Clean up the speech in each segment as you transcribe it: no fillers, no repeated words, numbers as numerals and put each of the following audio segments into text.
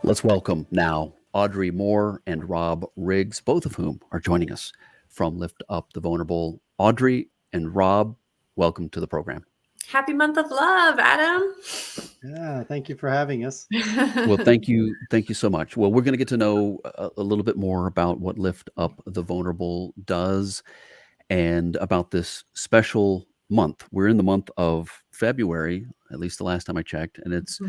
Let's welcome now Audrey Moore and Rob Riggs, both of whom are joining us from Lift Up the Vulnerable. Audrey and Rob, welcome to the program. Happy month of love, Adam. Yeah, thank you for having us. Well, thank you so much. Well, we're going to get to know a little bit more about what Lift Up the Vulnerable does and about this special month. We're in the month of February, at least the last time I checked, and it's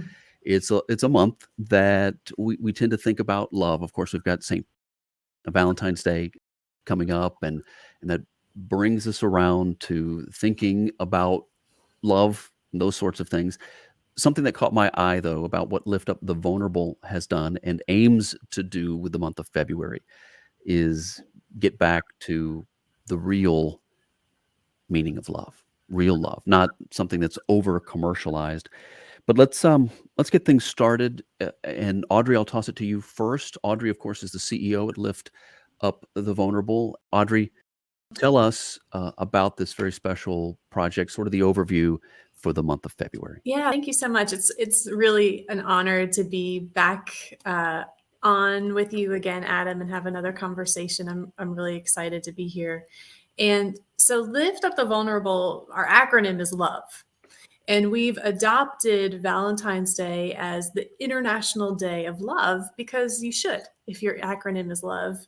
a month that we tend to think about love. Of course, we've got St. Valentine's Day coming up, and that brings us around to thinking about love and those sorts of things. Something that caught my eye, though, about what Lift Up the Vulnerable has done and aims to do with the month of February is get back to the real meaning of love, real love, not something that's over commercialized. But let's get things started. And Audrey, I'll toss it to you first. Audrey, of course, is the CEO at Lift Up the Vulnerable. Audrey, tell us about this very special project, sort of the overview for the month of February. Yeah, thank you so much. It's really an honor to be back on with you again, Adam, and have another conversation. I'm really excited to be here. And so Lift Up the Vulnerable, our acronym is LUV. And we've adopted Valentine's Day as the International Day of Love because you should, if your acronym is LUV.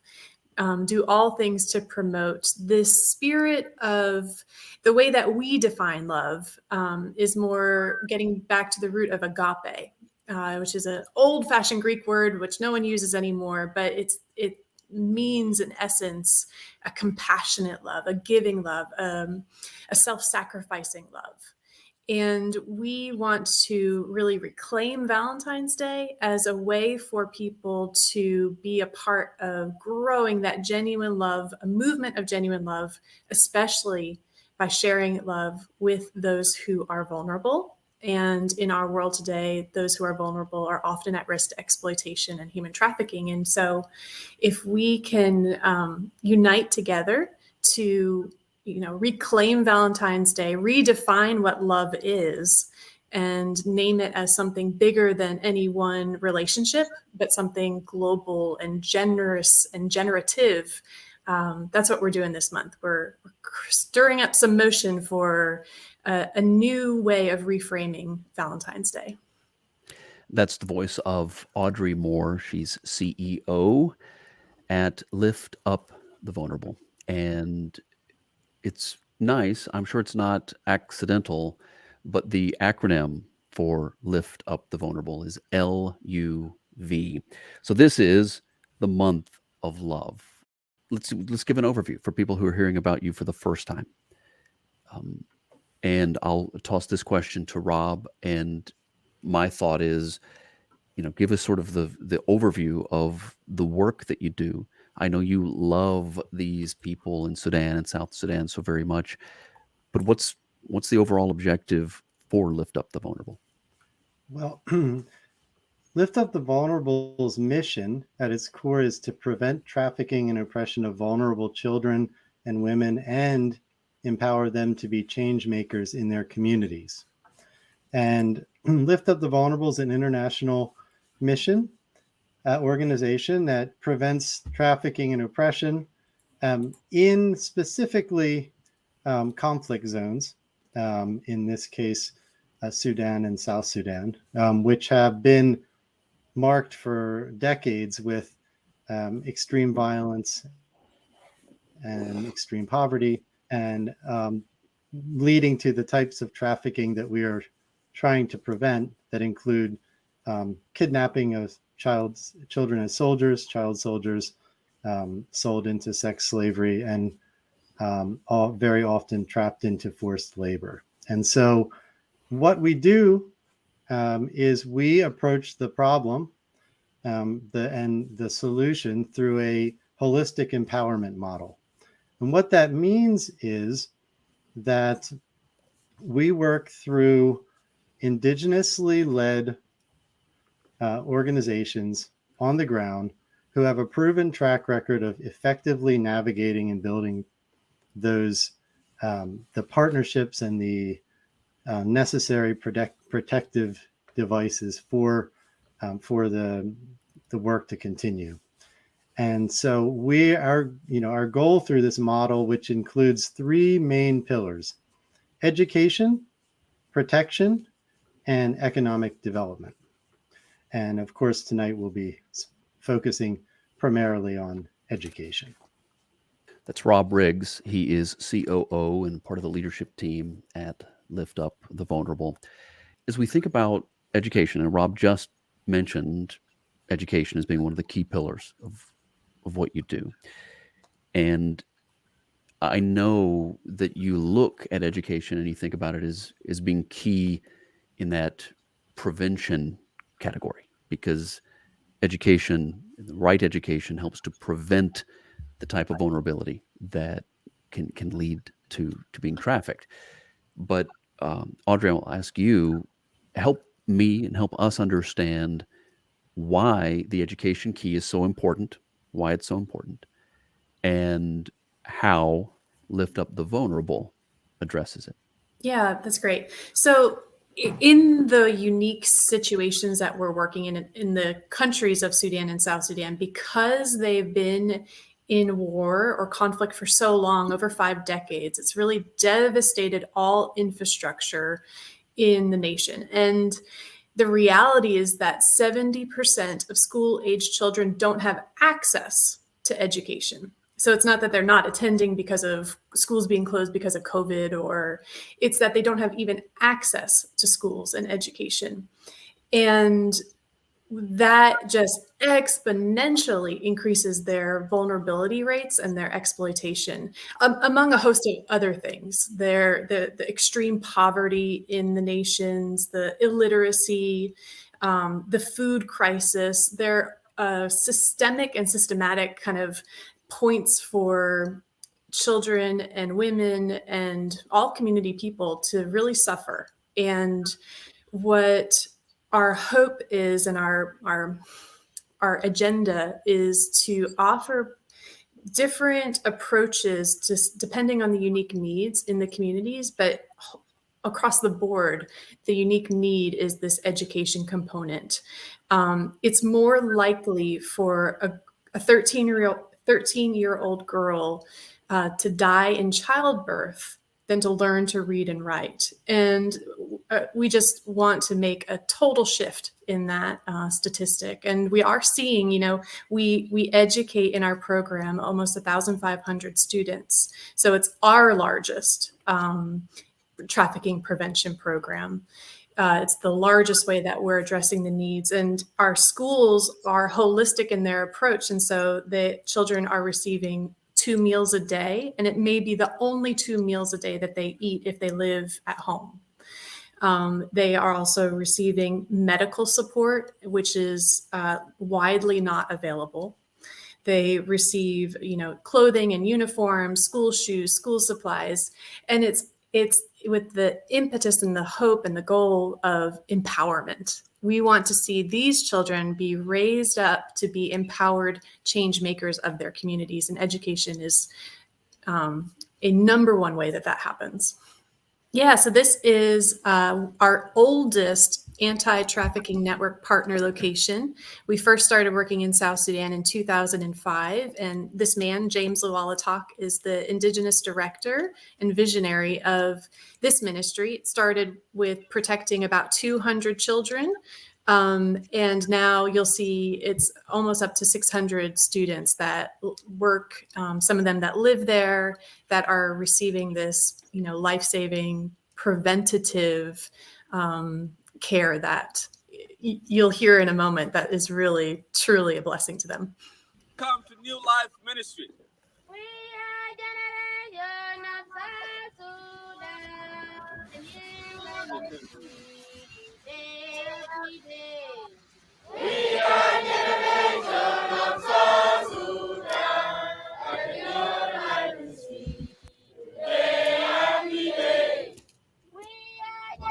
Do all things to promote this spirit of the way that we define love is more getting back to the root of agape, which is an old-fashioned Greek word which no one uses anymore, but it means in essence a compassionate love, a giving love, a self-sacrificing love. And we want to really reclaim Valentine's Day as a way for people to be a part of growing that genuine love, a movement of genuine love, especially by sharing love with those who are vulnerable. And in our world today, those who are vulnerable are often at risk to exploitation and human trafficking. And so if we can unite together to reclaim Valentine's Day, redefine what love is, and name it as something bigger than any one relationship, but something global and generous and generative. That's what we're doing this month. We're stirring up some motion for a new way of reframing Valentine's Day. That's the voice of Audrey Moore. She's CEO at Lift Up the Vulnerable. And it's nice. I'm sure it's not accidental, but the acronym for Lift Up the Vulnerable is LUV. So this is the month of love. Let's give an overview for people who are hearing about you for the first time. And I'll toss this question to Rob. And my thought is, give us sort of the overview of the work that you do. I know you love these people in Sudan and South Sudan so very much, but what's the overall objective for Lift Up the Vulnerable? Well, Lift Up the Vulnerable's mission at its core is to prevent trafficking and oppression of vulnerable children and women and empower them to be change makers in their communities. And Lift Up the Vulnerable is an international mission organization that prevents trafficking and oppression in specifically conflict zones, in this case, Sudan and South Sudan, which have been marked for decades with extreme violence and extreme poverty, and leading to the types of trafficking that we are trying to prevent, that include kidnapping of children as soldiers, child soldiers, sold into sex slavery, and all very often trapped into forced labor. And so what we do is we approach the problem and the solution through a holistic empowerment model. And what that means is that we work through indigenously led organizations on the ground who have a proven track record of effectively navigating and building those the partnerships and the necessary protective devices for the the work to continue. And so our goal through this model, which includes three main pillars: education, protection, and economic development. And of course, tonight we'll be focusing primarily on education. That's Rob Riggs. He is COO and part of the leadership team at Lift Up the Vulnerable. As we think about education, and Rob just mentioned education as being one of the key pillars of what you do. And I know that you look at education and you think about it as being key in that prevention category, because education, the right education, helps to prevent the type of vulnerability that can lead to being trafficked. But Audrey, I'll ask you, help me and help us understand why the education key is so important, why it's so important, and how Lift Up the Vulnerable addresses it. Yeah, that's great. So in the unique situations that we're working in the countries of Sudan and South Sudan, because they've been in war or conflict for so long, over 5 decades, it's really devastated all infrastructure in the nation. And the reality is that 70% of school-aged children don't have access to education. So it's not that they're not attending because of schools being closed because of COVID, or it's that they don't have even access to schools and education. And that just exponentially increases their vulnerability rates and their exploitation, among a host of other things. The extreme poverty in the nations, the illiteracy, the food crisis. They're systemic and systematic kind of points for children and women and all community people to really suffer. And what our hope is, and our agenda is, to offer different approaches just depending on the unique needs in the communities, but across the board, the unique need is this education component. It's more likely for a 13-year-old girl to die in childbirth than to learn to read and write. And we just want to make a total shift in that statistic. And we are seeing, we educate in our program almost 1,500 students. So it's our largest trafficking prevention program. It's the largest way that we're addressing the needs. And our schools are holistic in their approach. And so the children are receiving 2 meals a day, and it may be the only 2 meals a day that they eat if they live at home. They are also receiving medical support, which is widely not available. They receive, clothing and uniforms, school shoes, school supplies, and it's with the impetus and the hope and the goal of empowerment. We want to see these children be raised up to be empowered change makers of their communities, and education is a number one way that happens. Yeah, so this is our oldest anti-trafficking network partner location. We first started working in South Sudan in 2005, and this man, James Lawalatok, is the Indigenous director and visionary of this ministry. It started with protecting about 200 children, and now you'll see it's almost up to 600 students that work, some of them that live there, that are receiving this, life-saving, preventative care that you'll hear in a moment that is really, truly a blessing to them. Come to New Life Ministry. We are generation of South Sudan. Every day. We are generation of South Sudan. And your life is sweet. Every day. We are generation of South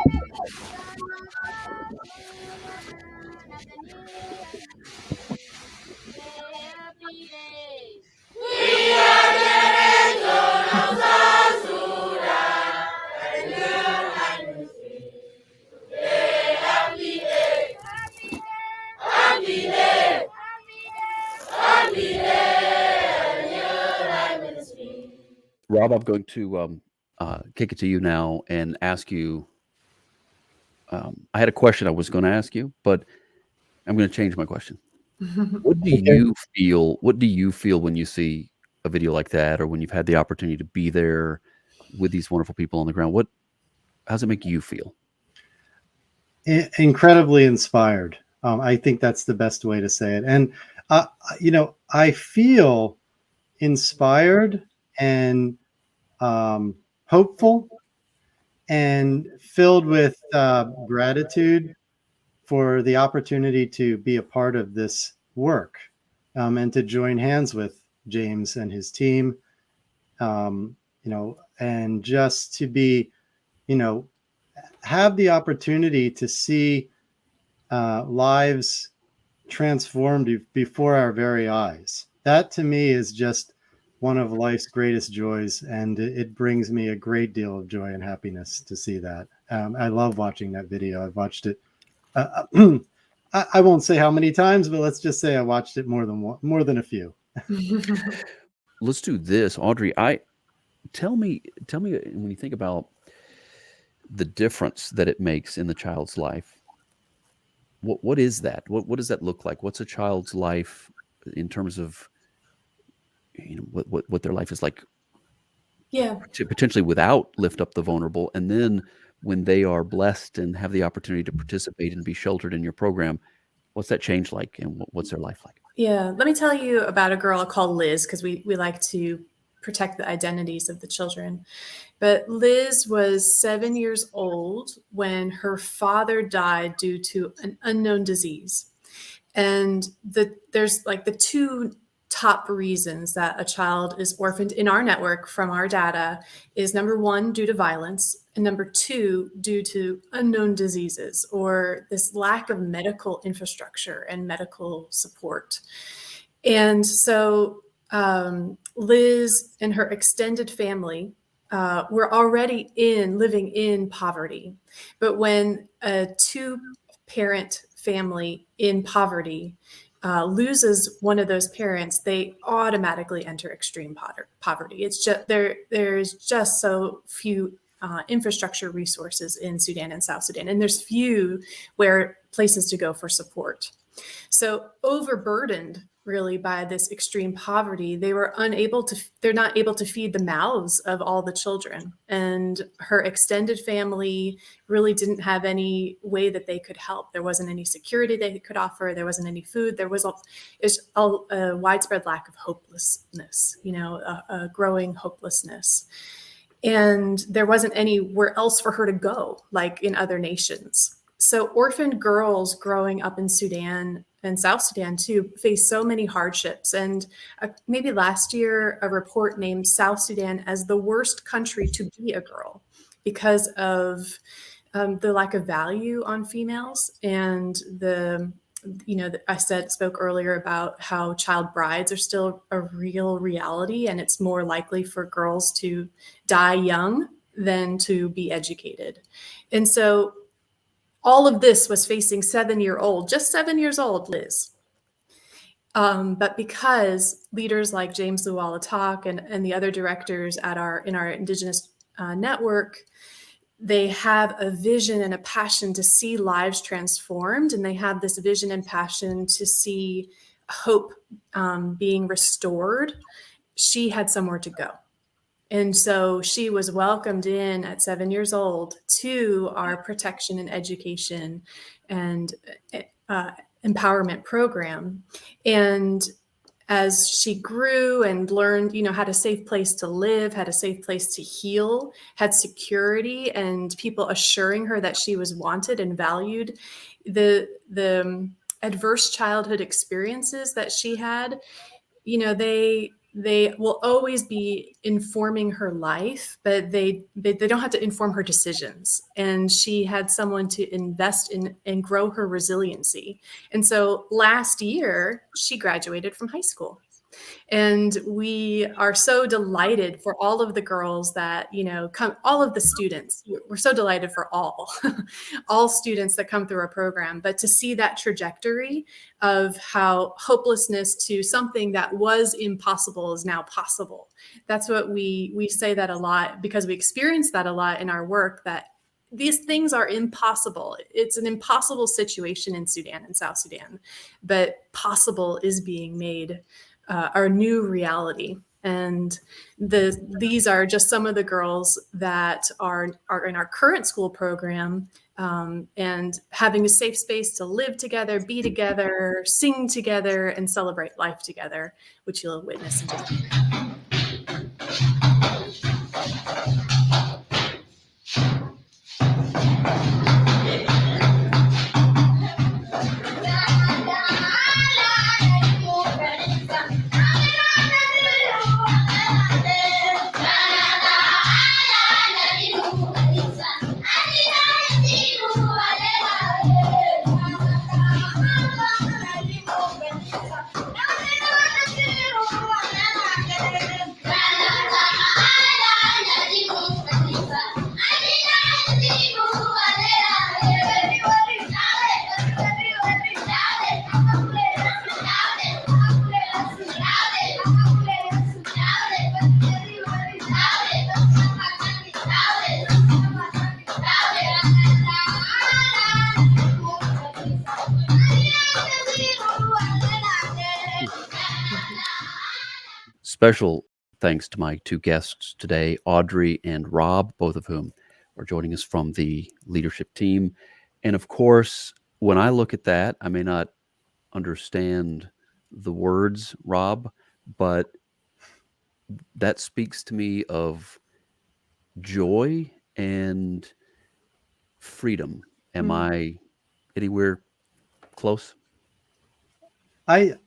Sudan. And your life is sweet. Every day. We are generation of South Sudan. And your life is sweet. Happy day. Happy day. Happy day. be there, New Life Ministry. Rob, I'm going to kick it to you now and ask you. I had a question I was going to ask you, but I'm going to change my question. What do Okay. you feel? What do you feel when you see a video like that, or when you've had the opportunity to be there with these wonderful people on the ground? How does it make you feel? Incredibly inspired. I think that's the best way to say it. And, I feel inspired and hopeful and filled with gratitude for the opportunity to be a part of this work, and to join hands with James and his team, and just to be, have the opportunity to see lives transformed before our very eyes. That to me is just one of life's greatest joys, and it brings me a great deal of joy and happiness to see that. I love watching that video. I've watched it. I won't say how many times, but let's just say I watched it more than a few. Let's do this, Audrey. Tell me when you think about the difference that it makes in the child's life. What is that? What does that look like? What's a child's life in terms of what their life is like Yeah. potentially without Lift Up the Vulnerable, and then when they are blessed and have the opportunity to participate and be sheltered in your program, what's that change like, and what's their life like? Yeah, let me tell you about a girl called Liz, because we like to protect the identities of the children. But Liz was 7 years old when her father died due to an unknown disease. And there's like the two top reasons that a child is orphaned in our network from our data is number one, due to violence, and number two, due to unknown diseases or this lack of medical infrastructure and medical support. And so Liz and her extended family were already living in poverty. But when a two-parent family in poverty loses one of those parents, they automatically enter extreme poverty. It's just there's just so few infrastructure resources in Sudan and South Sudan, and there's few places to go for support. So overburdened really by this extreme poverty, they're not able to feed the mouths of all the children. And her extended family really didn't have any way that they could help. There wasn't any security they could offer. There wasn't any food. There was a widespread lack of hopelessness, a growing hopelessness. And there wasn't anywhere else for her to go, like in other nations. So orphaned girls growing up in Sudan and South Sudan too face so many hardships. And maybe last year, a report named South Sudan as the worst country to be a girl because of the lack of value on females and I spoke earlier about how child brides are still a real reality, and it's more likely for girls to die young than to be educated. And so all of this was facing just 7 years old, Liz. But because leaders like James Luwala and the other directors in our Indigenous network, they have a vision and a passion to see lives transformed, and they have this vision and passion to see hope being restored. She had somewhere to go. And so she was welcomed in at 7 years old to our protection and education and empowerment program. And as she grew and learned, had a safe place to live, had a safe place to heal, had security, and people assuring her that she was wanted and valued, the adverse childhood experiences that she had, they will always be informing her life, but they don't have to inform her decisions. And she had someone to invest in and grow her resiliency. And so last year, she graduated from high school. And we are so delighted for all of the girls that, come, all of the students. We're so delighted for all students that come through our program. But to see that trajectory of how hopelessness to something that was impossible is now possible. That's what we say that a lot, because we experience that a lot in our work, that these things are impossible. It's an impossible situation in Sudan and South Sudan, but possible is being made our new reality. And these are just some of the girls that are in our current school program, and having a safe space to live together, be together, sing together, and celebrate life together, which you'll witness in just a minute. Special thanks to my two guests today, Audrey and Rob, both of whom are joining us from the leadership team. And of course, when I look at that, I may not understand the words, Rob, but that speaks to me of joy and freedom. Am I anywhere close? I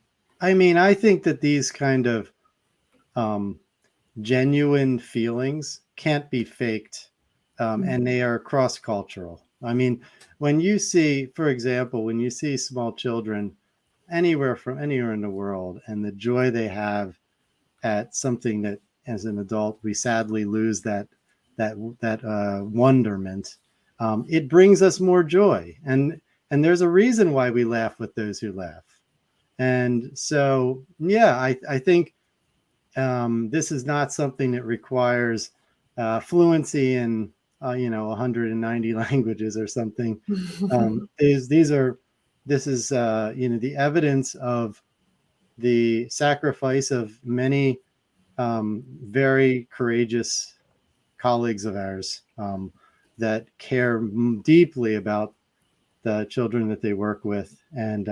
mean, I think that these kind of genuine feelings can't be faked, and they are cross-cultural. I mean, when you see, for example, when you see small children anywhere in the world, and the joy they have at something that, as an adult, we sadly lose that wonderment. It brings us more joy, and there's a reason why we laugh with those who laugh. And so, yeah, I think this is not something that requires fluency in 190 languages or something. This is the evidence of the sacrifice of many very courageous colleagues of ours that care deeply about the children that they work with, and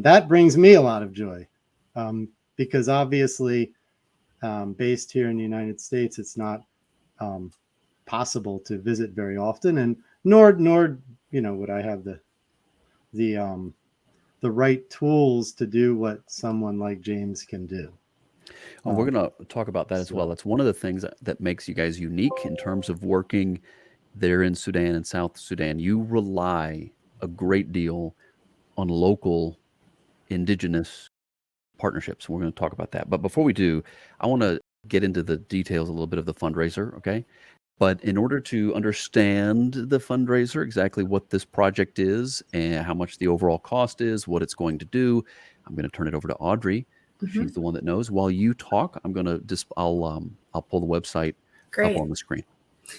that brings me a lot of joy, because obviously, based here in the United States, it's not possible to visit very often, and nor would I have the right tools to do what someone like James can do. We're going to talk about that as well. That's one of the things that makes you guys unique in terms of working there in Sudan and South Sudan. You rely a great deal on local indigenous partnerships. We're going to talk about that. But before we do, I want to get into the details a little bit of the fundraiser, okay? But in order to understand the fundraiser, exactly what this project is and how much the overall cost is, what it's going to do, I'm going to turn it over to Audrey. She's the one that knows. While you talk, I'm going to I'll pull the website up on the screen.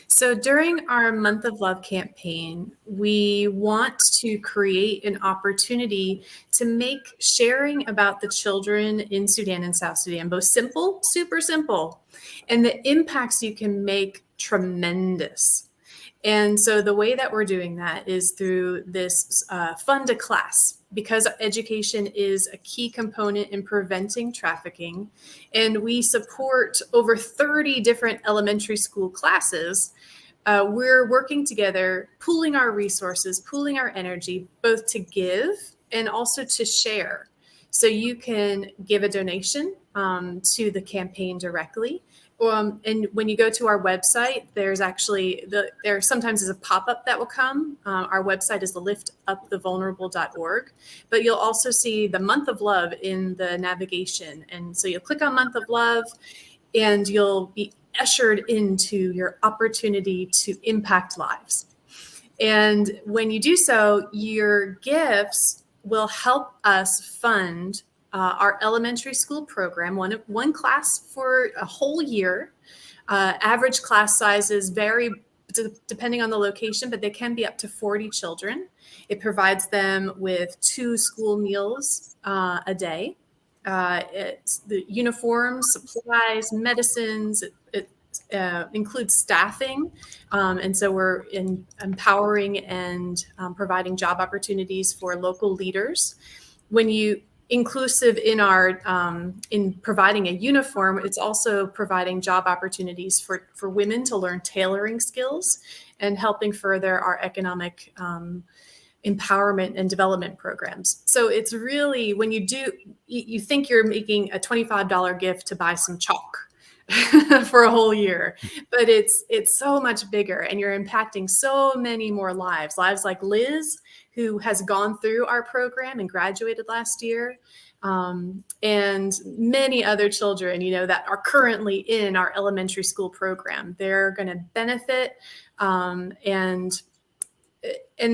So during our Month of Love campaign, we want to create an opportunity to make sharing about the children in Sudan and South Sudan both simple, super simple, and the impacts you can make tremendous. And so the way that we're doing that is through this fund a class, because education is a key component in preventing trafficking. And we support over 30 different elementary school classes. We're working together, pooling our resources, pooling our energy, both to give and also to share. So you can give a donation to the campaign directly, And when you go to our website, there's actually there sometimes is a pop-up that will come. Our website is the liftupthevulnerable.org, but you'll also see the month of love in the navigation. And so you'll click on month of love and you'll be ushered into your opportunity to impact lives. And when you do so, your gifts will help us fund our elementary school program, one class for a whole year. Average class sizes vary depending on the location, but they can be up to 40 children. It provides them with 2 school meals a day. It's the uniforms, supplies, medicines. It includes staffing. And so we're empowering and providing job opportunities for local leaders. When you inclusive in our in providing a uniform, it's also providing job opportunities for women to learn tailoring skills and helping further our economic empowerment and development programs. So it's really, when you think you're making a $25 gift to buy some chalk for a whole year, but it's so much bigger, and you're impacting so many more lives like Liz, who has gone through our program and graduated last year, and many other children, that are currently in our elementary school program. They're going to benefit, and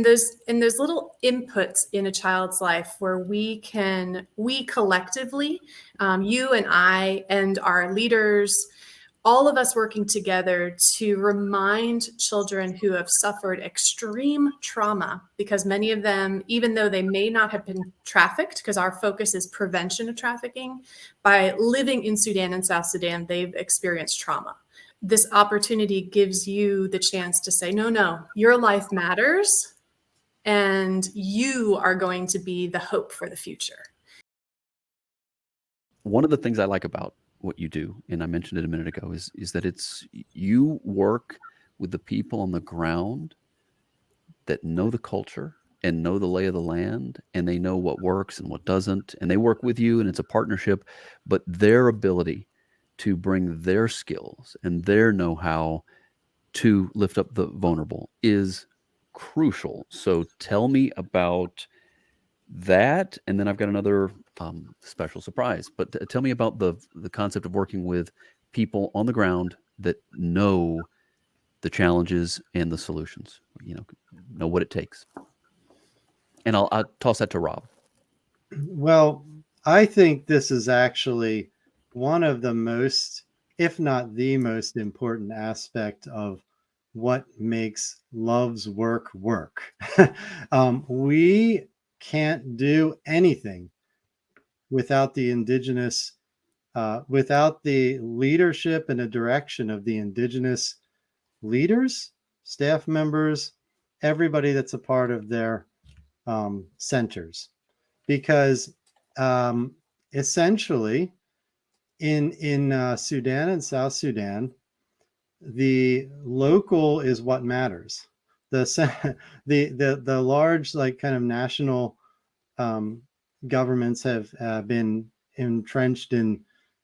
those little inputs in a child's life where we collectively, you and I and our leaders, all of us working together to remind children who have suffered extreme trauma, because many of them, even though they may not have been trafficked, because our focus is prevention of trafficking, by living in Sudan and South Sudan, they've experienced trauma. This opportunity gives you the chance to say, no, your life matters, and you are going to be the hope for the future. One of the things I like about what you do, and I mentioned it a minute ago, is that you work with the people on the ground that know the culture and know the lay of the land, and they know what works and what doesn't, and they work with you, and it's a partnership. But their ability to bring their skills and their know-how to lift up the vulnerable is crucial. So tell me about that, and then I've got another special surprise. But tell me about the concept of working with people on the ground that know the challenges and the solutions. Know what it takes. And I'll toss that to Rob. Well, I think this is actually one of the most, if not the most important aspect of what makes Love's work. We can't do anything without the indigenous, without the leadership and the direction of the indigenous leaders, staff members, everybody that's a part of their centers. Because essentially in Sudan and South Sudan, the local is what matters. The large, like, kind of national governments have been entrenched in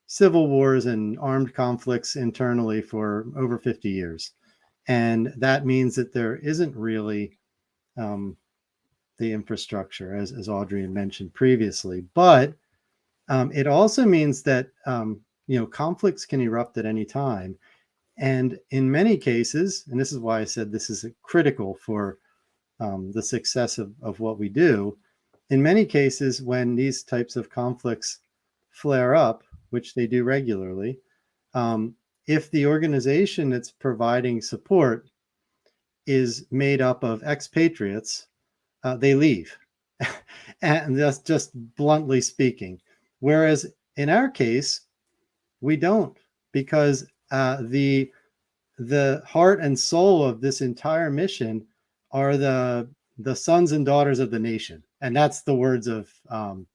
civil wars and armed conflicts internally for over 50 years. And that means that there isn't really the infrastructure, as Audrey had mentioned previously. But it also means that conflicts can erupt at any time. And in many cases, and this is why I said this is critical for the success of what we do, in many cases, when these types of conflicts flare up, which they do regularly, if the organization that's providing support is made up of expatriates, they leave. And that's just bluntly speaking. Whereas in our case, we don't, because the heart and soul of this entire mission are the sons and daughters of the nation. And that's the words of,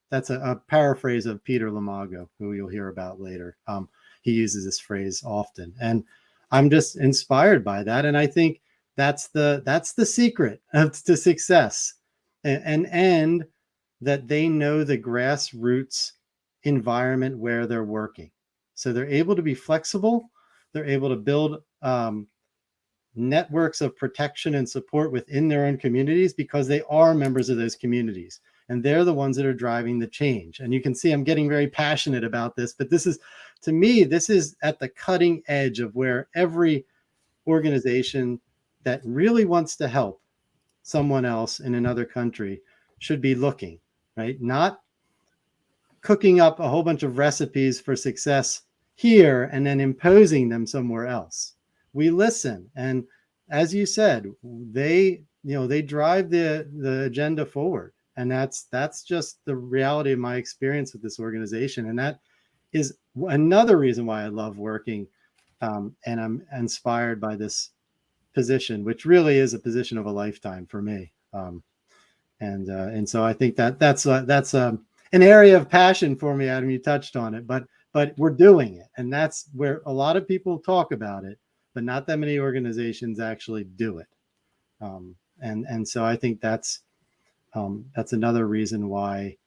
that's a paraphrase of Peter Lamago, who you'll hear about later. He uses this phrase often. And I'm just inspired by that. And I think that's the secret to success. And that they know the grassroots environment where they're working. So they're able to be flexible, They're able to build networks of protection and support within their own communities because they are members of those communities. And they're the ones that are driving the change. And you can see I'm getting very passionate about this, but this is, to me, this is at the cutting edge of where every organization that really wants to help someone else in another country should be looking, right? Not cooking up a whole bunch of recipes for success here and then imposing them somewhere else. We listen, and as you said, they drive the agenda forward, and that's just the reality of my experience with this organization, and that is another reason why I love working, and I'm inspired by this position, which really is a position of a lifetime for me. And so I think that's an area of passion for me, Adam. You touched on it, but we're doing it, and that's where a lot of people talk about it, but not that many organizations actually do it. And so I think that's another reason why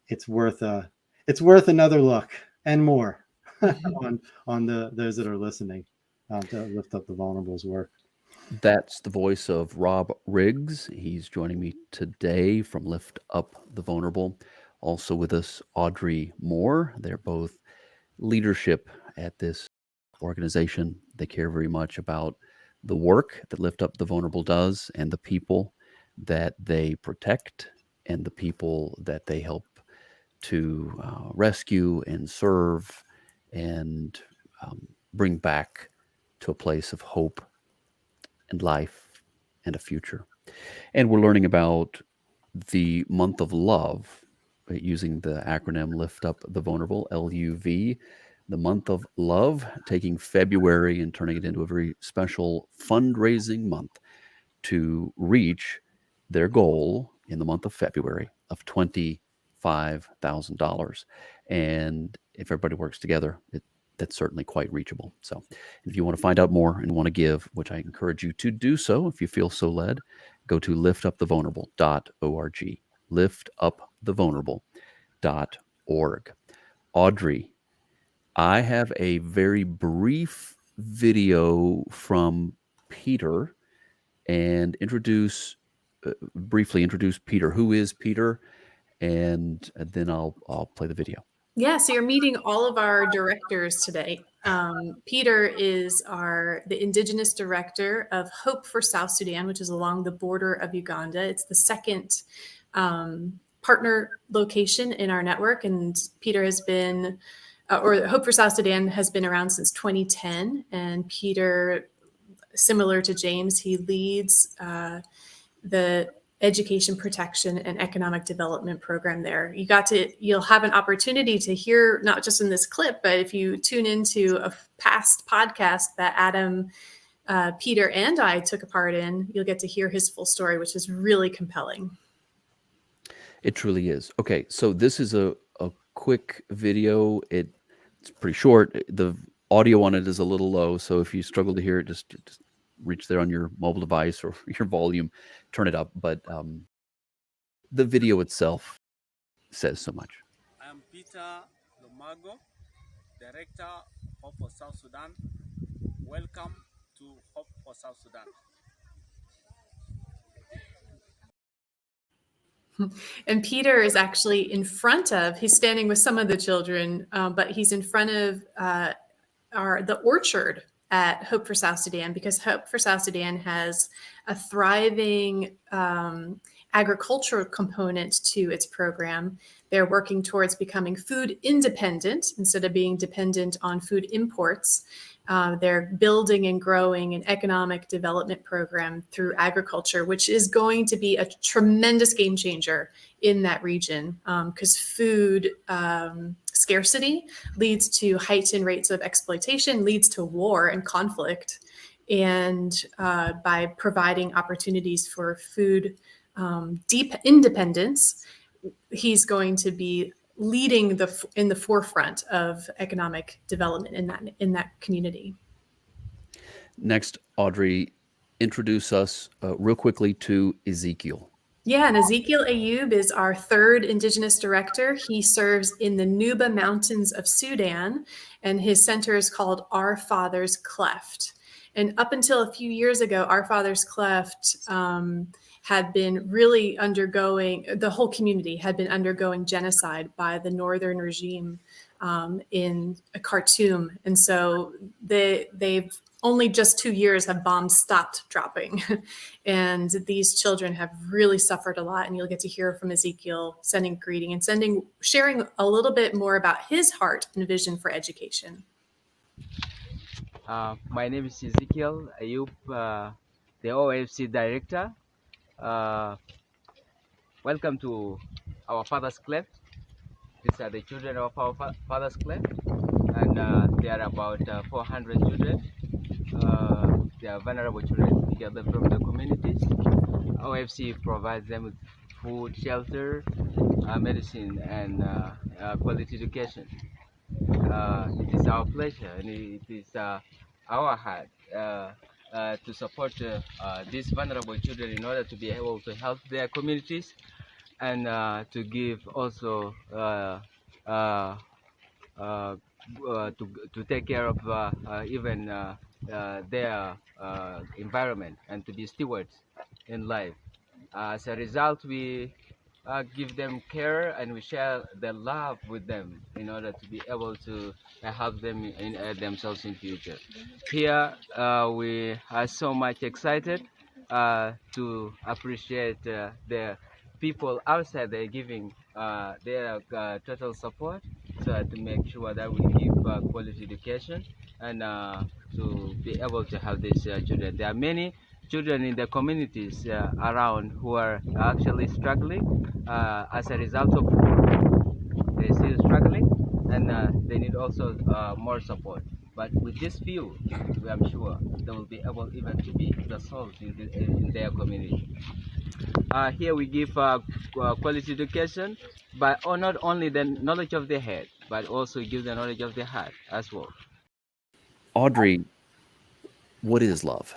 it's worth another look and more on those that are listening to Lift Up the Vulnerable's work. That's the voice of Rob Riggs. He's joining me today from Lift Up the Vulnerable. Also with us, Audrey Moore. They're both leadership at this organization. They care very much about the work that Lift Up the Vulnerable does and the people that they protect and the people that they help to rescue and serve and bring back to a place of hope and life and a future. And we're learning about the month of love using the acronym Lift Up the Vulnerable, LUV, the month of love, taking February and turning it into a very special fundraising month to reach their goal in the month of February of $25,000. And if everybody works together, that's certainly quite reachable. So if you want to find out more and want to give, which I encourage you to do so if you feel so led, go to liftupthevulnerable.org. Liftupthevulnerable.org. Audrey, I have a very brief video from Peter and briefly introduce Peter. Who is Peter? And then I'll play the video. Yeah, so you're meeting all of our directors today. Peter is the Indigenous Director of Hope for South Sudan, which is along the border of Uganda. It's the second partner location in our network, and Peter has been, or Hope for South Sudan has been around since 2010. And Peter, similar to James, he leads the education protection and economic development program there. You'll have an opportunity to hear, not just in this clip, but if you tune into a past podcast that Adam, Peter, and I took a part in, you'll get to hear his full story, which is really compelling. It truly is. Okay, so this is a quick video. It's pretty short. The audio on it is a little low, so if you struggle to hear it, just reach there on your mobile device or your volume, turn it up. But the video itself says so much. I am Peter Lomago, Director of Hope for South Sudan. Welcome to Hope for South Sudan. And Peter is actually he's standing with some of the children, but he's in front of the orchard at Hope for South Sudan, because Hope for South Sudan has a thriving agricultural component to its program. They're working towards becoming food independent instead of being dependent on food imports. They're building and growing an economic development program through agriculture, which is going to be a tremendous game changer in that region, because food scarcity leads to heightened rates of exploitation, leads to war and conflict. And by providing opportunities for food deep independence, he's going to be leading in the forefront of economic development in that community. Next, Audrey, introduce us real quickly to Ezekiel. Yeah, and Ezekiel Ayub is our third Indigenous director. He serves in the Nuba Mountains of Sudan, and his center is called Our Father's Cleft. And up until a few years ago, Our Father's Cleft had been really undergoing, the whole community had been undergoing genocide by the northern regime in Khartoum. And so they've only just 2 years have bombs stopped dropping. And these children have really suffered a lot. And you'll get to hear from Ezekiel sending greeting and sharing a little bit more about his heart and vision for education. My name is Ezekiel Ayub, the OFC director. Welcome to our Father's Cleft. These are the children of our Father's Cleft, and there are about 400 children. They are vulnerable children together from the communities. OFC provides them with food, shelter, medicine, and quality education. It is our pleasure and it is our heart to support these vulnerable children in order to be able to help their communities and to give also to take care of even their environment and to be stewards in life. As a result, we give them care and we share the love with them in order to be able to help them in themselves in future. Here, we are so much excited to appreciate the people outside there giving their total support so to make sure that we give quality education and to be able to help these children. There are many children in the communities around who are actually struggling as a result of they're still struggling and they need also more support. But with this few, I'm sure they will be able even to be the souls in their community. Here we give quality education, but not only the knowledge of the head, but also give the knowledge of the heart as well. Audrey, what is love?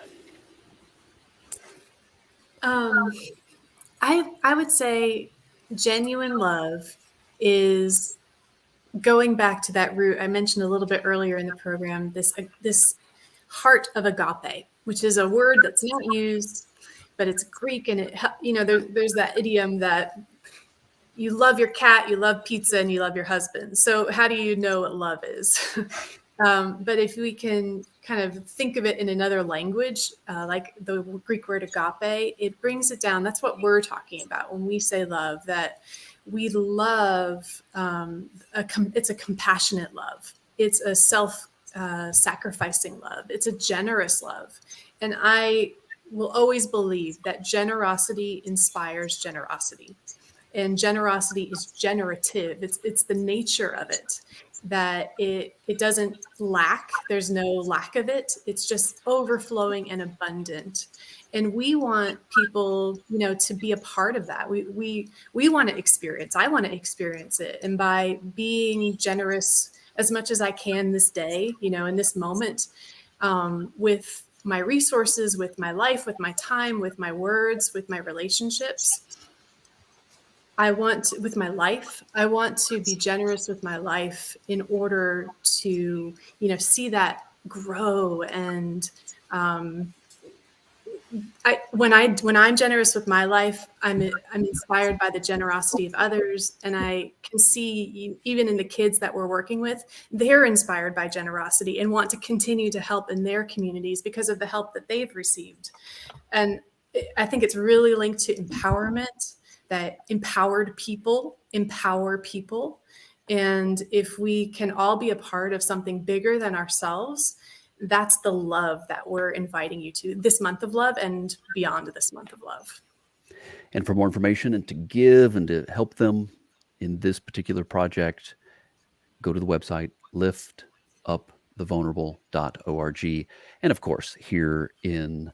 I would say genuine love is going back to that root I mentioned a little bit earlier in the program, this heart of agape, which is a word that's not used, but it's Greek, and there's that idiom that you love your cat, you love pizza, and you love your husband. So how do you know what love is? But if we can kind of think of it in another language, like the Greek word agape, it brings it down. That's what we're talking about when we say love, that we love, it's a compassionate love. It's a self-sacrificing love. It's a generous love. And I will always believe that generosity inspires generosity. And generosity is generative. It's the nature of it, that it doesn't lack. There's no lack of it. It's just overflowing and abundant. And we want people, to be a part of that. We want to experience. I want to experience it. And by being generous as much as I can this day, in this moment, with my resources, with my life, with my time, with my words, with my relationships, with my life, I want to be generous with my life in order to, see that grow. And when I'm generous with my life, I'm inspired by the generosity of others. And I can see, even in the kids that we're working with, they're inspired by generosity and want to continue to help in their communities because of the help that they've received. And I think it's really linked to empowerment, that empowered people empower people. And if we can all be a part of something bigger than ourselves, that's the love that we're inviting you to this month of love and beyond this month of love. And for more information and to give and to help them in this particular project, go to the website liftupthevulnerable.org. And of course, here in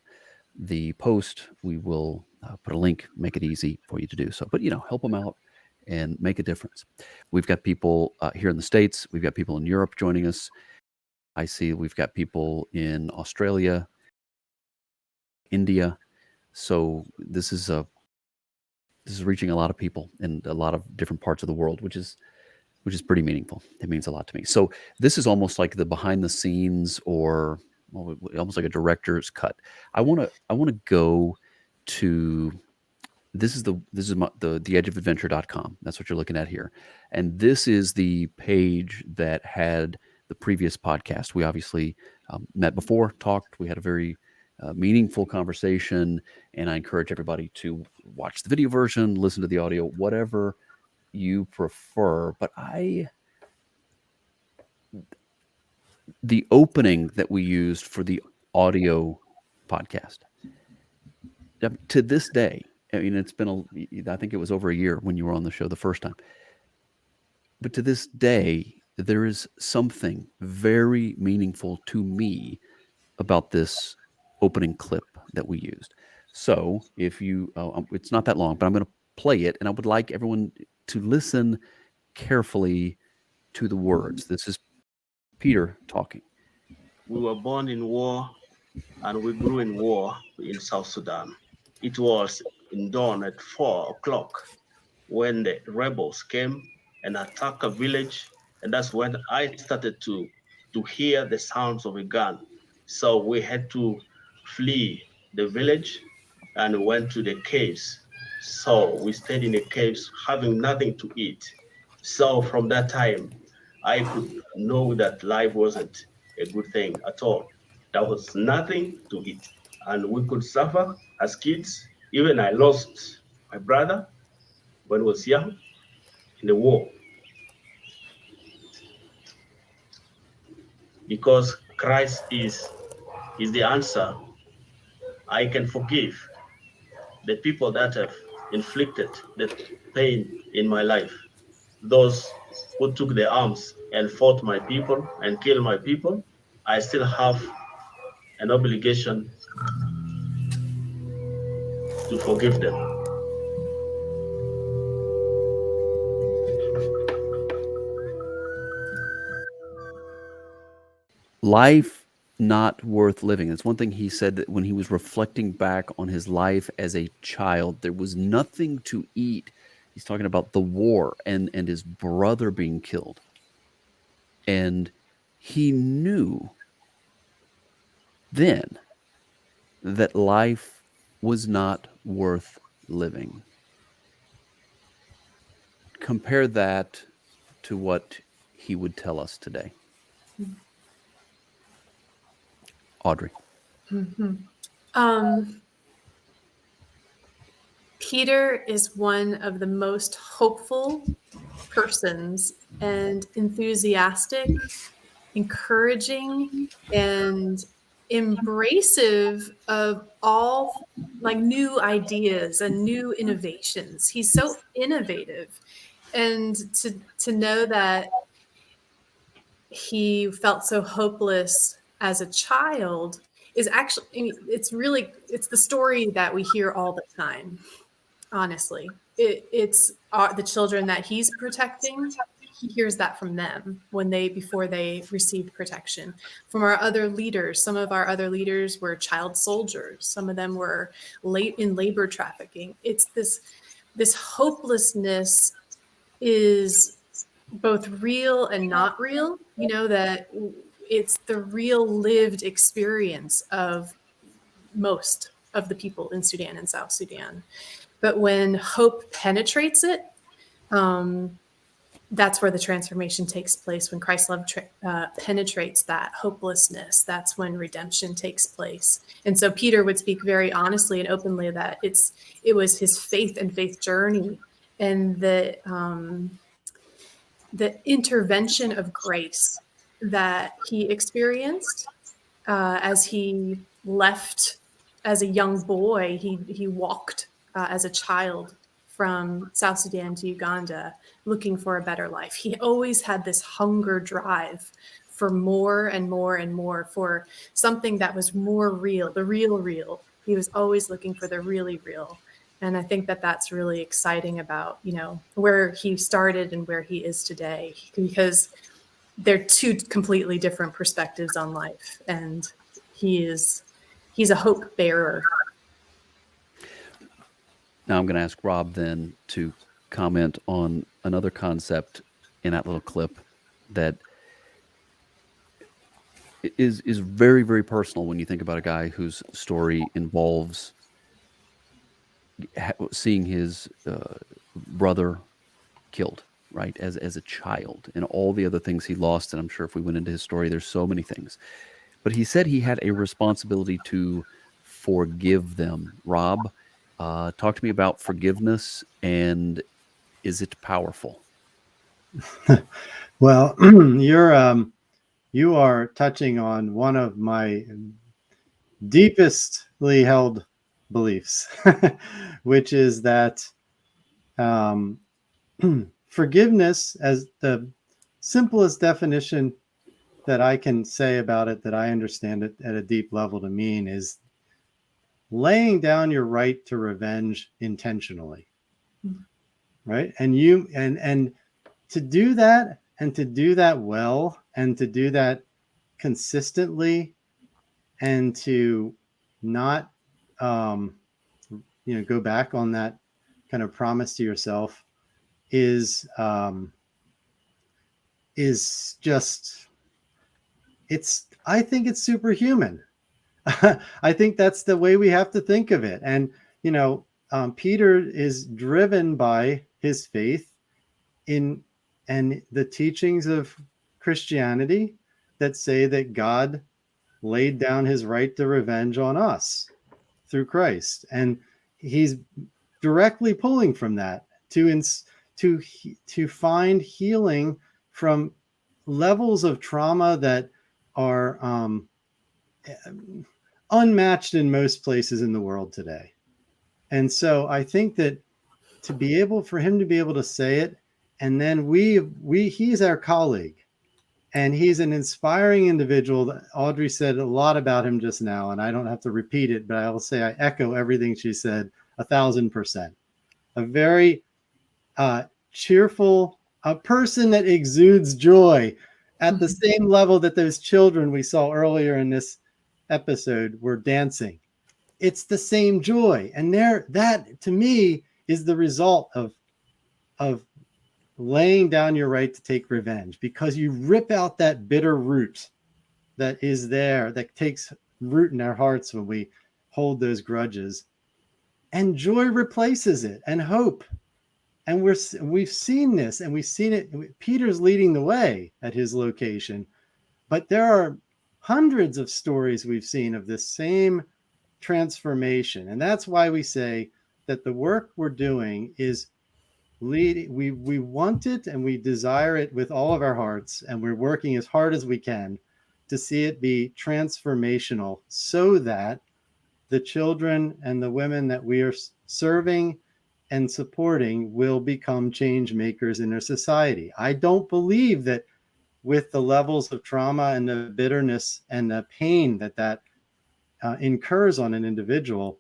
the post, we will put a link, make it easy for you to do so. But, help them out and make a difference. We've got people here in the States. We've got people in Europe joining us. I see we've got people in Australia, India. So this is a is reaching a lot of people in a lot of different parts of the world, which is pretty meaningful. It means a lot to me. So this is almost like the behind the scenes, or almost like a director's cut. I want to go to this is the edgeofadventure.com. That's what you're looking at here. And this is the page that had the previous podcast. We obviously met before, talked. We had a very meaningful conversation. And I encourage everybody to watch the video version, listen to the audio, whatever you prefer. But the opening that we used for the audio podcast, to this day, I mean, it's been I think it was over a year when you were on the show the first time. But to this day, there is something very meaningful to me about this opening clip that we used. So if you, it's not that long, but I'm going to play it, and I would like everyone to listen carefully to the words. This is Peter talking. We were born in war and we grew in war in South Sudan. It was in dawn at 4 o'clock when the rebels came and attacked a village. And that's when I started to hear the sounds of a gun. So we had to flee the village and went to the caves. So we stayed in the caves having nothing to eat. So from that time, I could know that life wasn't a good thing at all. There was nothing to eat, and we could suffer as kids. Even I lost my brother when I was young in the war. Because Christ is the answer. I can forgive the people that have inflicted the pain in my life. Those who took their arms and fought my people and killed my people, I still have an obligation to forgive them. Life not worth living. It's one thing he said, that when he was reflecting back on his life as a child, there was nothing to eat. He's talking about the war and his brother being killed. And he knew then that life was not worth living. Compare that to what he would tell us today. Audrey. Peter is one of the most hopeful persons and enthusiastic, encouraging, and embracive of all like new ideas and new innovations. He's so innovative, and to know that he felt so hopeless as a child is actually, I mean, it's the story that we hear all the time. Honestly, it's the children that he's protecting. He hears that from them before they received protection. From our other leaders, some of our other leaders were child soldiers. Some of them were in labor trafficking. It's this hopelessness is both real and not real. You know, that it's the real lived experience of most of the people in Sudan and South Sudan. But when hope penetrates it, that's where the transformation takes place. When Christ's love penetrates that hopelessness, that's when redemption takes place. And so Peter would speak very honestly and openly that it was his faith and faith journey and the intervention of grace that he experienced as he left as a young boy. He walked as a child from South Sudan to Uganda looking for a better life. He always had this hunger drive for more and more and more, for something that was more real, the real. He was always looking for the really real. And I think that that's really exciting about, you know, where he started and where he is today, because they're two completely different perspectives on life. And he's a hope bearer. Now I'm going to ask Rob then to comment on another concept in that little clip that is very, very personal when you think about a guy whose story involves seeing his brother killed, right, as a child, and all the other things he lost. And I'm sure if we went into his story, there's so many things. But he said he had a responsibility to forgive them. Rob, talk to me about forgiveness, and is it powerful? Well, you are touching on one of my deepestly held beliefs, which is that forgiveness, as the simplest definition that I can say about it, that I understand it at a deep level to mean, is laying down your right to revenge intentionally. Right? And to do that, and to do that well, and to do that consistently, and to not go back on that kind of promise to yourself is just, I think it's superhuman. I think that's the way we have to think of it. And Peter is driven by his faith in and the teachings of Christianity that say that God laid down his right to revenge on us through Christ, and he's directly pulling from that to find healing from levels of trauma that are unmatched in most places in the world today. And so I think that for him to be able to say it, and then he's our colleague, and he's an inspiring individual. Audrey said a lot about him just now, and I don't have to repeat it, but I will say I echo everything she said 1,000%. A very cheerful, a person that exudes joy at the same level that those children we saw earlier in this episode were dancing. It's the same joy. And that to me is the result of laying down your right to take revenge, because you rip out that bitter root that is there, that takes root in our hearts when we hold those grudges, and joy replaces it, and hope. And we've seen this, and we've seen it. Peter's leading the way at his location, but there are hundreds of stories we've seen of this same transformation. And that's why we say that the work we're doing is leading. We want it, and we desire it with all of our hearts, and we're working as hard as we can to see it be transformational, so that the children and the women that we are serving and supporting will become change makers in our society. I don't believe that with the levels of trauma and the bitterness and the pain that incurs on an individual,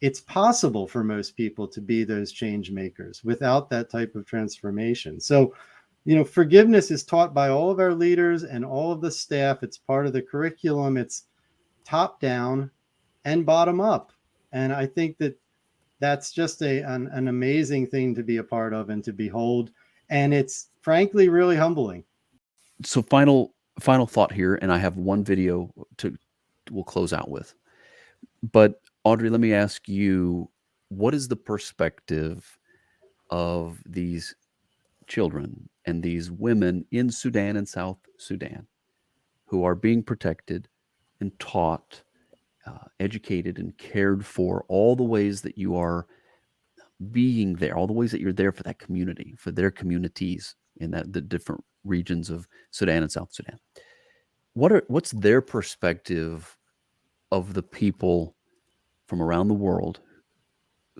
it's possible for most people to be those change makers without that type of transformation. So, forgiveness is taught by all of our leaders and all of the staff. It's part of the curriculum. It's top down and bottom up. And I think that that's just an amazing thing to be a part of and to behold. And it's frankly really humbling. So final thought here, and I have one video we'll close out with. But Audrey, let me ask you, what is the perspective of these children and these women in Sudan and South Sudan who are being protected and taught, educated and cared for, all the ways that you are being there, all the ways that you're there for that community, for their communities in the different regions of Sudan and South Sudan? What's their perspective of the people from around the world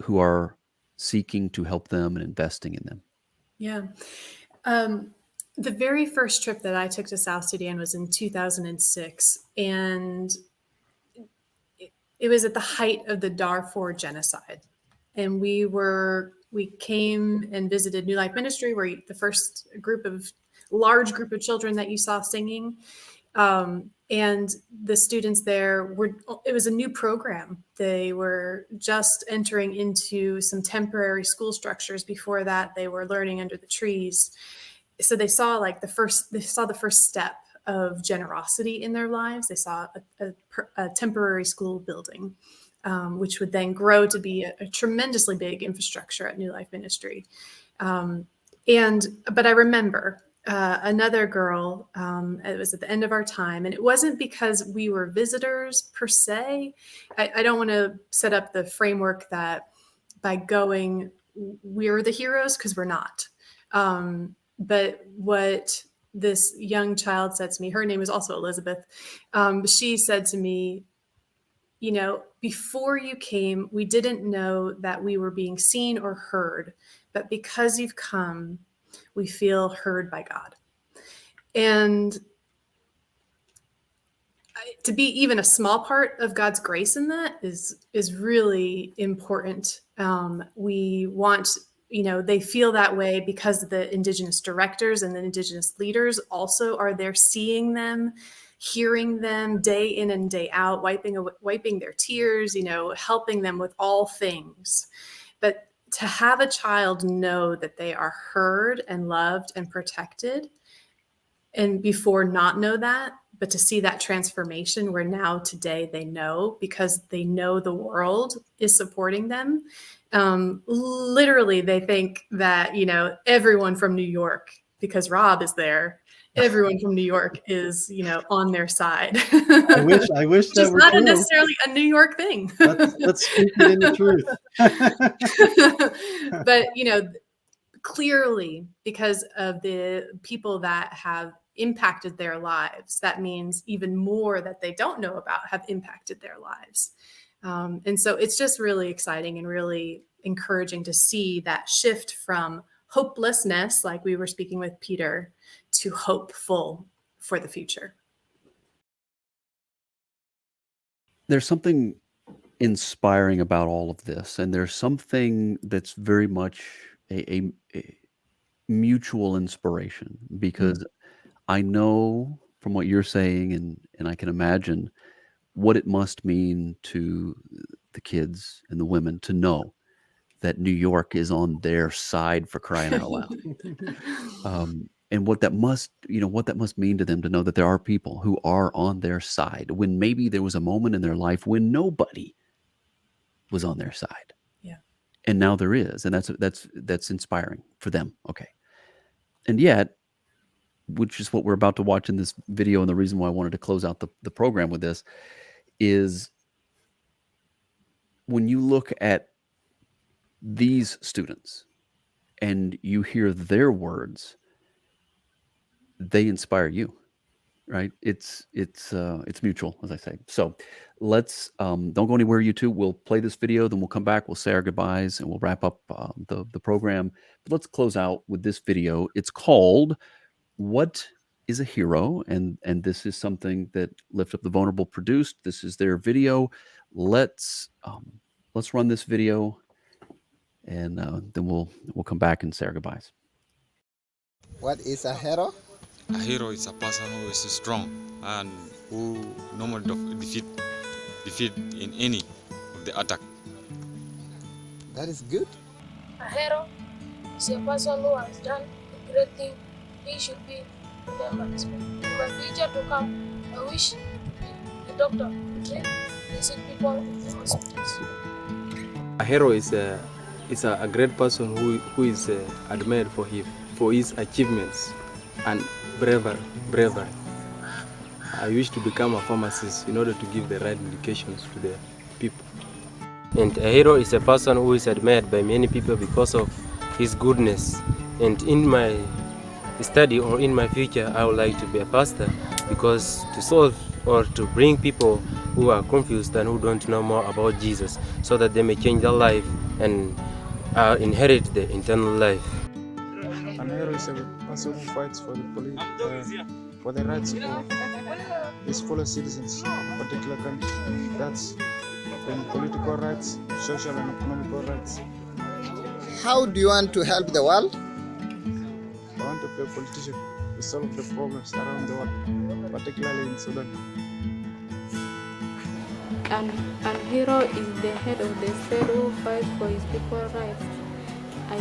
who are seeking to help them and investing in them? Yeah. The very first trip that I took to South Sudan was in 2006, and it was at the height of the Darfur genocide. And we came and visited New Life Ministry, where the first large group of children that you saw singing. And the students there it was a new program. They were just entering into some temporary school structures. Before that, they were learning under the trees. So they saw the first step of generosity in their lives. They saw a temporary school building, which would then grow to be a tremendously big infrastructure at New Life Ministry. But I remember another girl, it was at the end of our time, and it wasn't because we were visitors per se. I don't want to set up the framework that by going, we're the heroes, because we're not. But what this young child said to me, her name is also Elizabeth. She said to me, before you came, we didn't know that we were being seen or heard, but because you've come, we feel heard by God. And to be even a small part of God's grace in that is really important. We want, they feel that way because the Indigenous directors and the Indigenous leaders also are there, seeing them, hearing them day in and day out, wiping their tears, helping them with all things. But to have a child know that they are heard and loved and protected, and before not know that, but to see that transformation where now today they know, because they know the world is supporting them. Literally, they think that, everyone from New York, because Rob is there, everyone from New York is, on their side. I wish that were It's not necessarily a New York thing. Let's speak it in the truth. But, clearly, because of the people that have impacted their lives, that means even more that they don't know about have impacted their lives. And so it's just really exciting and really encouraging to see that shift from hopelessness, like we were speaking with Peter, to hopeful for the future. There's something inspiring about all of this, and there's something that's very much a mutual inspiration, because I know from what you're saying, and I can imagine what it must mean to the kids and the women to know that New York is on their side, for crying out loud. And what that must mean to them to know that there are people who are on their side when maybe there was a moment in their life when nobody was on their side. Yeah. And now there is, and that's inspiring for them. Okay. And yet, which is what we're about to watch in this video, and the reason why I wanted to close out the program with this, is when you look at these students and you hear their words, they inspire you, right? It's mutual, as I say. So let's don't go anywhere, you two. We'll play this video, then we'll come back, we'll say our goodbyes, and we'll wrap up the program. But let's close out with this video. It's called "What is a Hero?" and this is something that Lift Up the Vulnerable produced. This is their video. Let's run this video, and then we'll come back and say our goodbyes. What is a hero? A hero is a person who is strong and who normally defeat in any of the attack. That is good. A hero is a person who has done a great thing. He should be remembered. In my future to come, I wish the doctor to treat the sick people in the hospitals. A hero is a great person who is admired for his achievements and bravery. I wish to become a pharmacist in order to give the right medications to the people. And a hero is a person who is admired by many people because of his goodness. And in my study or in my future, I would like to be a pastor, because to solve or to bring people who are confused and who don't know more about Jesus, so that they may change their life and inherit the eternal life. An hero is a person who fights for the rights of his fellow citizens, in particular country. That's in political rights, social and economical rights. How do you want to help the world? I want to a politician to solve the problems around the world, particularly in Sudan. And Hero is the head of the state who fights for his people's rights. I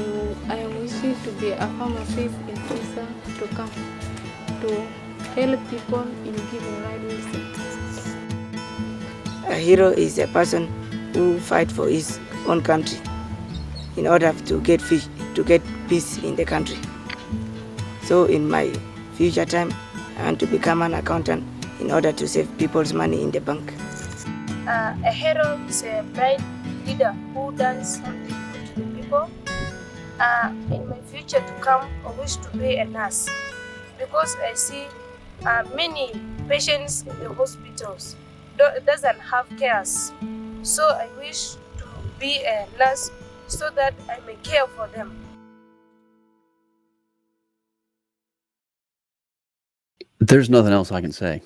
am wishing to be a pharmacist in future to come to help people in giving right wisdom. A hero is a person who fights for his own country in order to get peace in the country. So in my future time, I want to become an accountant in order to save people's money in the bank. A hero is a bright leader who does something good to the people. In my future to come, I wish to be a nurse because I see many patients in the hospitals doesn't have cares. So I wish to be a nurse so that I may care for them. There's nothing else I can say.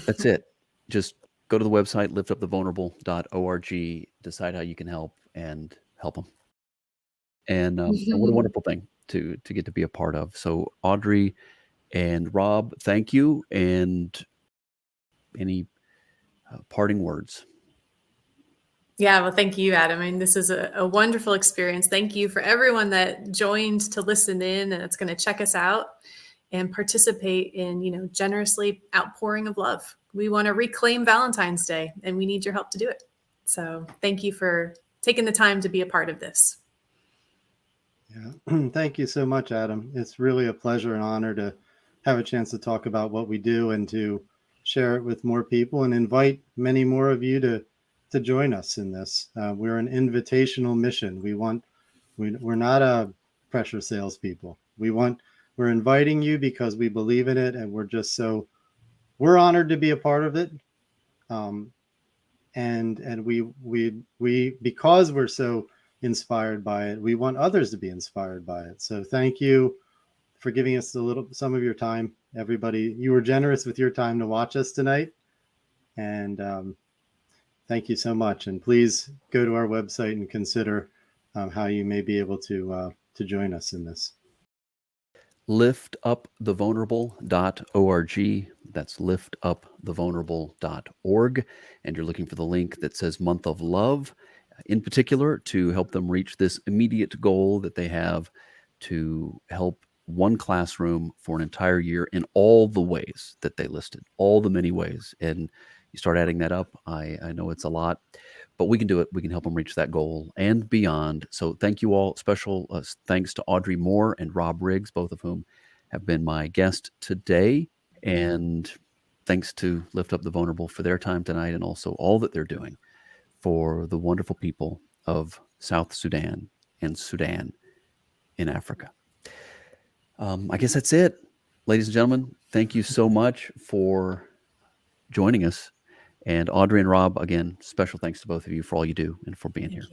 That's it. Just go to the website, liftupthevulnerable.org, decide how you can help and help them. And what a wonderful thing to get to be a part of. So Audrey and Rob, thank you. And any parting words? Yeah, well, thank you, Adam. I mean, this is a wonderful experience. Thank you for everyone that joined to listen in and it's going to check us out and participate in, generously outpouring of love. We want to reclaim Valentine's Day and we need your help to do it. So thank you for taking the time to be a part of this. Yeah, thank you so much, Adam. It's really a pleasure and honor to have a chance to talk about what we do and to share it with more people and invite many more of you to join us in this. We're an invitational mission. We're not a pressure salespeople. We're inviting you because we believe in it, and we're honored to be a part of it. And we because we're so inspired by it, we want others to be inspired by it. So thank you for giving us some of your time, everybody. You were generous with your time to watch us tonight, and thank you so much. And please go to our website and consider how you may be able to join us in this. liftupthevulnerable.org. That's liftupthevulnerable.org. And you're looking for the link that says Month of Love, in particular, to help them reach this immediate goal that they have to help one classroom for an entire year in all the ways that they listed, all the many ways. And you start adding that up, I know it's a lot, but we can do it. We can help them reach that goal and beyond. So thank you all. Special thanks to Audrey Moore and Rob Riggs, both of whom have been my guest today. And thanks to Lift Up the Vulnerable for their time tonight and also all that they're doing for the wonderful people of South Sudan and Sudan in Africa. I guess that's it. Ladies and gentlemen, thank you so much for joining us. And Audrey and Rob, again, special thanks to both of you for all you do and for being here.